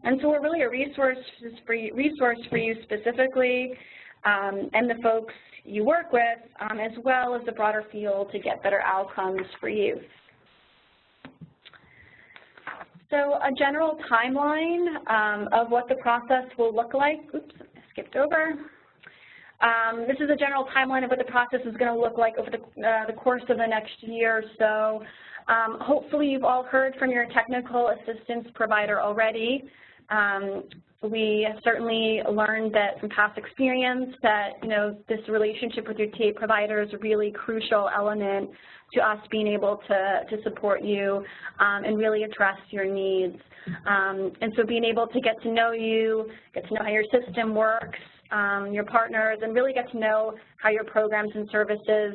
And so we're really a resource for you specifically and the folks you work with, as well as the broader field to get better outcomes for youth. So a general timeline of what the process will look like. Oops, I skipped over. This is a general timeline of what the process is going to look like over the course of the next year or so. Hopefully you've all heard from your technical assistance provider already. We have certainly learned that from past experience that, this relationship with your TA provider is a really crucial element to us being able to support you and really address your needs. And so being able to get to know you, get to know how your system works, your partners, and really get to know how your programs and services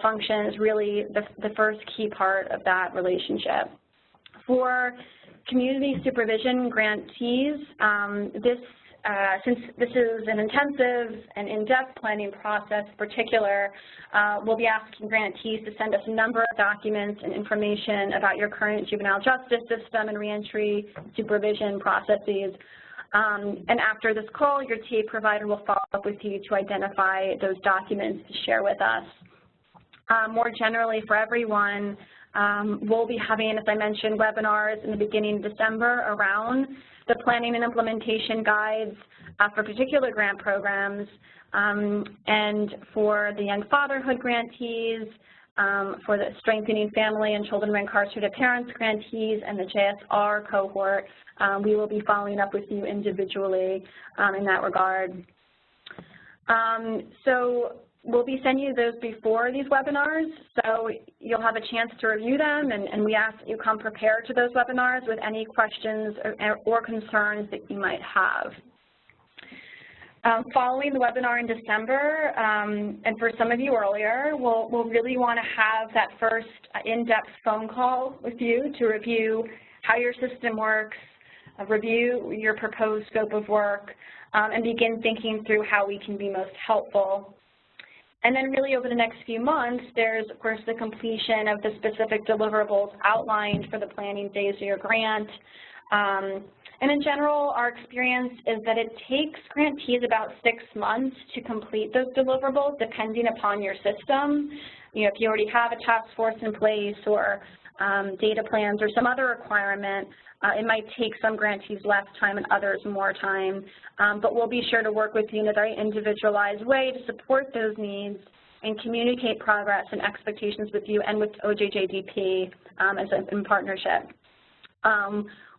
function is really the first key part of that relationship. For community supervision grantees, since this is an intensive and in-depth planning process in particular, we'll be asking grantees to send us a number of documents and information about your current juvenile justice system and reentry supervision processes. And after this call, your TA provider will follow up with you to identify those documents to share with us. More generally for everyone, we'll be having, as I mentioned, webinars in the beginning of December around the planning and implementation guides for particular grant programs, and for the young fatherhood grantees, for the strengthening family and children of incarcerated parents grantees, and the JSR cohort. We will be following up with you individually in that regard. So we'll be sending you those before these webinars, so you'll have a chance to review them, and we ask that you come prepared to those webinars with any questions or concerns that you might have. Following the webinar in December, and for some of you earlier, we'll really want to have that first in-depth phone call with you to review how your system works, review your proposed scope of work, and begin thinking through how we can be most helpful. And then really over the next few months, there's, of course, the completion of the specific deliverables outlined for the planning phase of your grant. And in general, our experience is that it takes grantees about 6 months to complete those deliverables, depending upon your system. If you already have a task force in place or data plans or some other requirement, it might take some grantees less time and others more time. But we'll be sure to work with you in a very individualized way to support those needs and communicate progress and expectations with you and with OJJDP in partnership.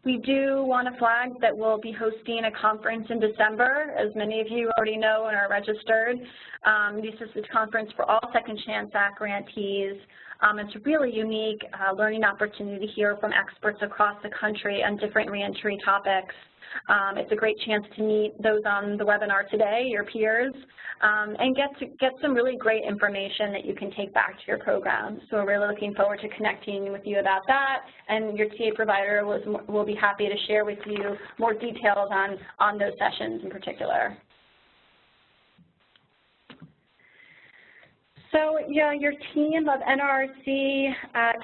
We do want to flag that we'll be hosting a conference in December, as many of you already know and are registered. This is a conference for all Second Chance Act grantees. It's a really unique learning opportunity to hear from experts across the country on different reentry topics. It's a great chance to meet those on the webinar today, your peers, and get some really great information that you can take back to your program. So we're really looking forward to connecting with you about that, and your TA provider will be happy to share with you more details on those sessions in particular. So, your team of NRRC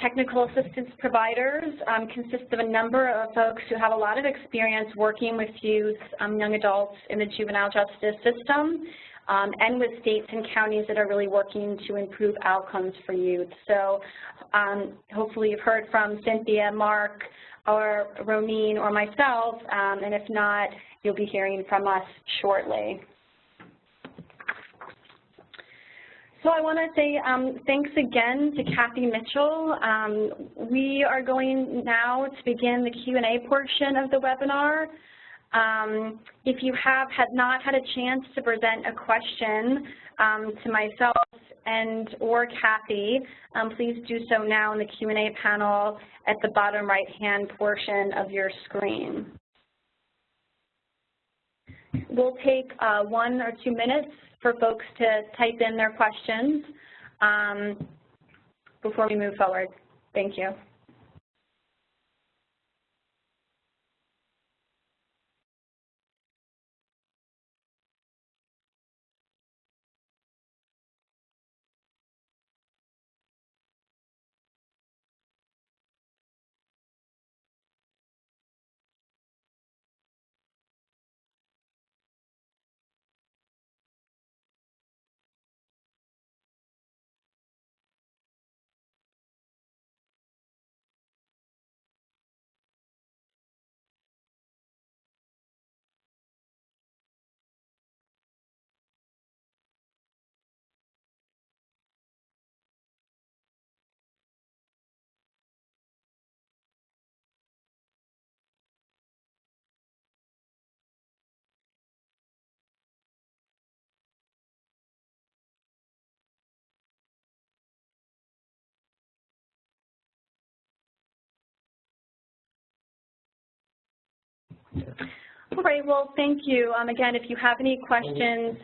technical assistance providers consists of a number of folks who have a lot of experience working with youth, young adults in the juvenile justice system, and with states and counties that are really working to improve outcomes for youth. So, hopefully you've heard from Cynthia, Mark, or Roneen, or myself, and if not, you'll be hearing from us shortly. So I want to say thanks again to Kathy Mitchell. We are going now to begin the Q&A portion of the webinar. If you had not had a chance to present a question to myself and or Kathy, please do so now in the Q&A panel at the bottom right-hand portion of your screen. We'll take 1 or 2 minutes for folks to type in their questions before we move forward. Thank you. All right, well, thank you. Again, if you have any questions,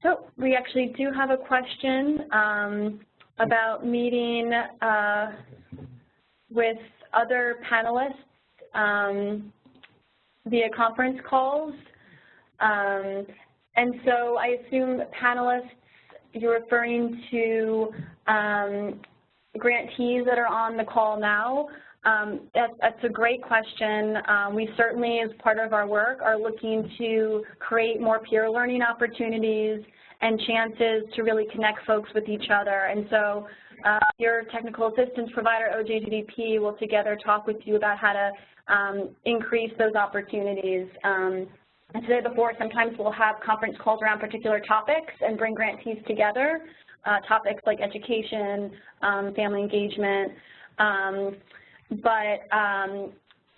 so we actually do have a question about meeting with other panelists via conference calls. And so I assume panelists, you're referring to grantees that are on the call now. That's a great question. We certainly, as part of our work, are looking to create more peer learning opportunities and chances to really connect folks with each other. And so your technical assistance provider, OJJDP, will together talk with you about how to increase those opportunities. And today before, sometimes we'll have conference calls around particular topics and bring grantees together, topics like education, family engagement. But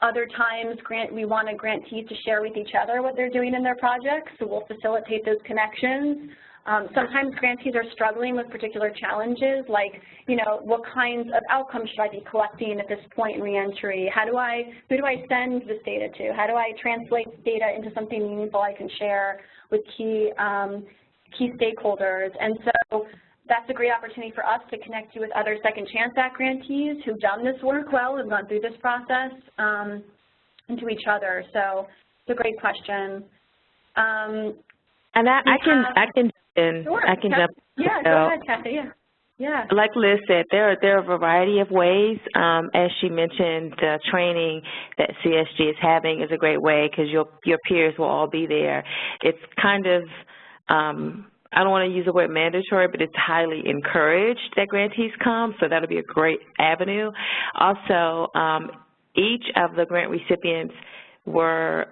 other times, we want a grantee to share with each other what they're doing in their projects, so we'll facilitate those connections. Sometimes grantees are struggling with particular challenges, like, you know, what kinds of outcomes should I be collecting at this point in reentry? Who do I send this data to? How do I translate data into something meaningful I can share with key stakeholders? And so that's a great opportunity for us to connect you with other Second Chance Act grantees who've done this work well and gone through this process, and to each other. So it's a great question. And I can sure, I can jump. Yeah, go ahead, Kathy. Yeah. Like Liz said, there are a variety of ways. As she mentioned, the training that CSG is having is a great way because your peers will all be there. It's kind of I don't want to use the word mandatory, but it's highly encouraged that grantees come, so that'll be a great avenue. Also, each of the grant recipients were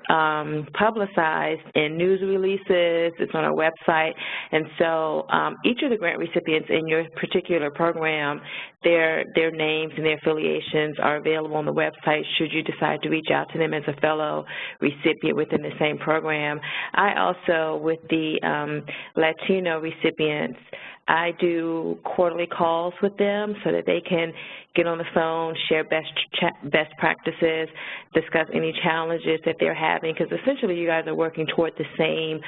publicized in news releases. It's on our website. And so each of the grant recipients in your particular program, their names and their affiliations are available on the website should you decide to reach out to them as a fellow recipient within the same program. I also, with the Latino recipients, I do quarterly calls with them so that they can get on the phone, share best practices, discuss any challenges that they're having, because essentially you guys are working toward the same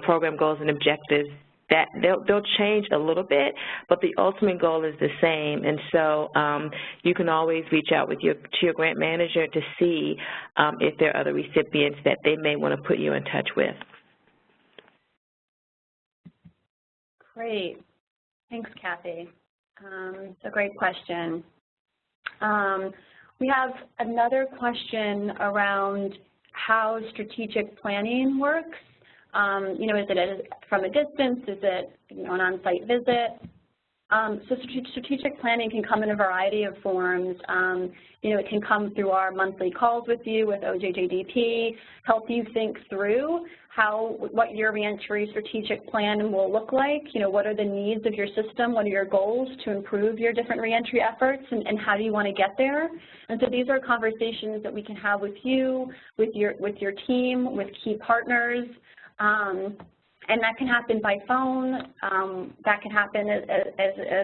program goals and objectives. That they'll change a little bit, but the ultimate goal is the same. And so you can always reach out to your grant manager to see if there are other recipients that they may want to put you in touch with. Great. Thanks, Kathy. It's a great question. We have another question around how strategic planning works. You know, is it from a distance? Is it, you know, an on-site visit? So strategic planning can come in a variety of forms. You know, it can come through our monthly calls with you with OJJDP, help you think through what your reentry strategic plan will look like. You know, what are the needs of your system? What are your goals to improve your different reentry efforts, and how do you want to get there? And so these are conversations that we can have with you, with your team, with key partners. And that can happen by phone. That can happen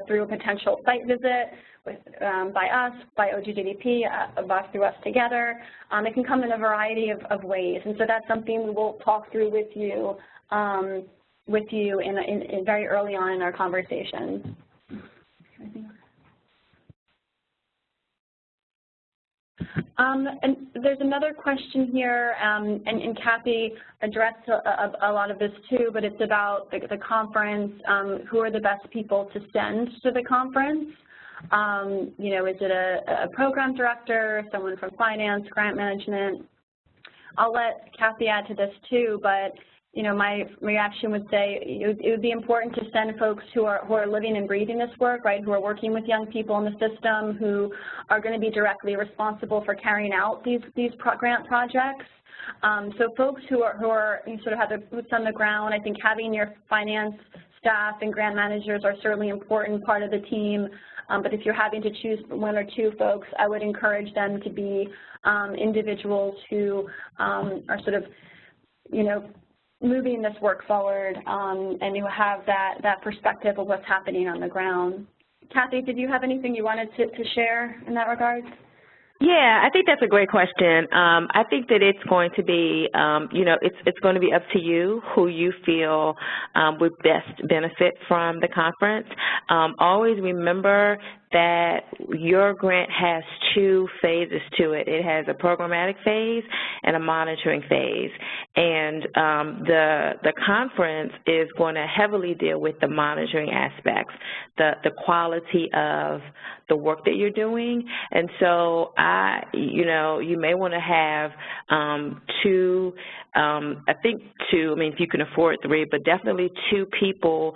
through a potential site visit by us, by OJJDP, through us together. It can come in a variety of ways, and so that's something we will talk through with you in very early on in our conversations. And there's another question here, and Kathy addressed a lot of this too, but it's about the conference. Who are the best people to send to the conference? You know, is it a program director, someone from finance, grant management? I'll let Kathy add to this too, but you know, my reaction would say it would be important to send folks who are living and breathing this work, right, who are working with young people in the system, who are going to be directly responsible for carrying out these grant projects. So folks who sort of have their boots on the ground, I think having your finance staff and grant managers are certainly an important part of the team. But if you're having to choose one or two folks, I would encourage them to be individuals who are sort of, you know, moving this work forward, and who have that perspective of what's happening on the ground. Kathy, did you have anything you wanted to share in that regard? Yeah, I think that's a great question. I think that it's going to be, it's going to be up to you who you feel would best benefit from the conference. Always remember that your grant has two phases to it. It has a programmatic phase and a monitoring phase. And the conference is going to heavily deal with the monitoring aspects, the quality of the work that you're doing. And so you may want to have two, if you can afford three, but definitely two people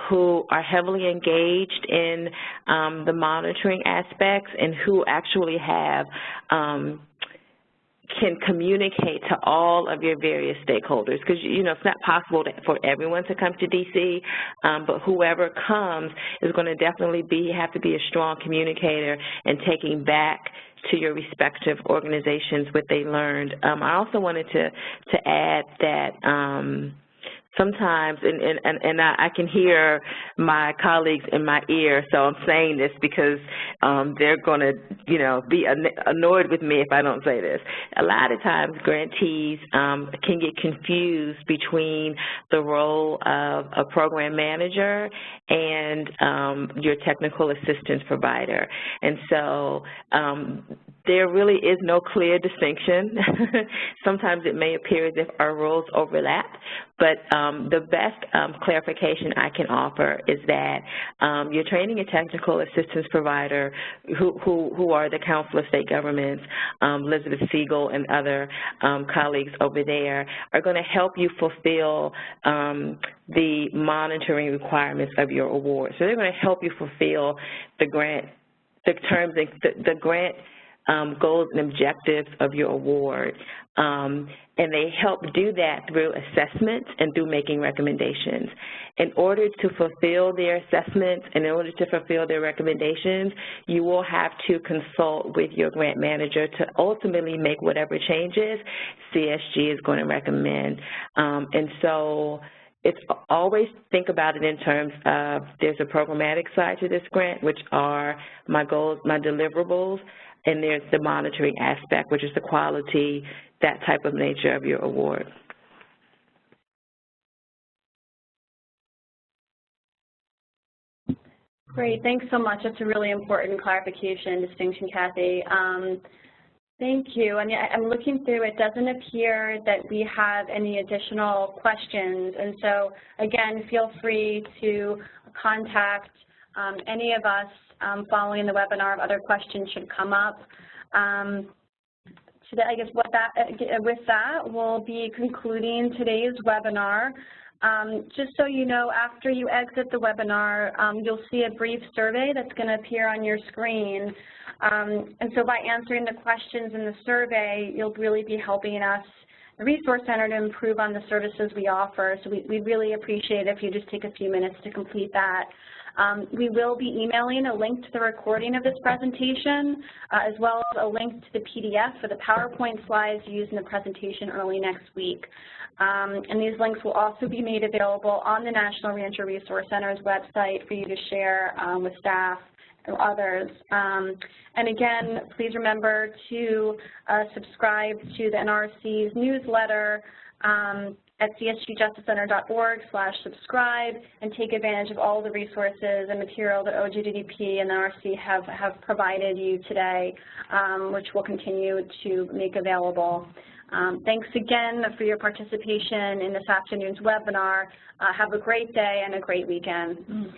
who are heavily engaged in the monitoring aspects and who actually have can communicate to all of your various stakeholders, because it's not possible for everyone to come to DC, but whoever comes is going to definitely have to be a strong communicator and taking back to your respective organizations what they learned. I also wanted to add that sometimes, and I can hear my colleagues in my ear, so I'm saying this because they're going to, be annoyed with me if I don't say this. A lot of times grantees can get confused between the role of a program manager and your technical assistance provider. And so there really is no clear distinction. Sometimes it may appear as if our roles overlap, but the best clarification I can offer is that you're training a technical assistance provider who are the Council of State Governments, Elizabeth Siegel and other colleagues over there are going to help you fulfill the monitoring requirements of your award. So they're going to help you fulfill the grant, the terms, the grant goals and objectives of your award. And they help do that through assessments and through making recommendations. In order to fulfill their assessments and in order to fulfill their recommendations, you will have to consult with your grant manager to ultimately make whatever changes CSG is going to recommend. And so it's always think about it in terms of there's a programmatic side to this grant, which are my goals, my deliverables, and there's the monitoring aspect, which is the quality, that type of nature of your award. Great, thanks so much. That's a really important clarification, distinction, Kathy. Thank you. And I'm looking through, it doesn't appear that we have any additional questions. And so, again, feel free to contact any of us following the webinar if other questions should come up. Today, I guess with that, we'll be concluding today's webinar. Just so you know, after you exit the webinar, you'll see a brief survey that's going to appear on your screen. And so by answering the questions in the survey, you'll really be helping us, the Resource Center, to improve on the services we offer. So we'd really appreciate it if you just take a few minutes to complete that. We will be emailing a link to the recording of this presentation, as well as a link to the PDF for the PowerPoint slides used in the presentation early next week. And these links will also be made available on the National Reentry Resource Center's website for you to share with staff or others. And again, please remember to subscribe to the NRC's newsletter at csgjusticecenter.org/subscribe and take advantage of all the resources and material that OJJDP and the NRC have provided you today, which we'll continue to make available. Thanks again for your participation in this afternoon's webinar. Have a great day and a great weekend.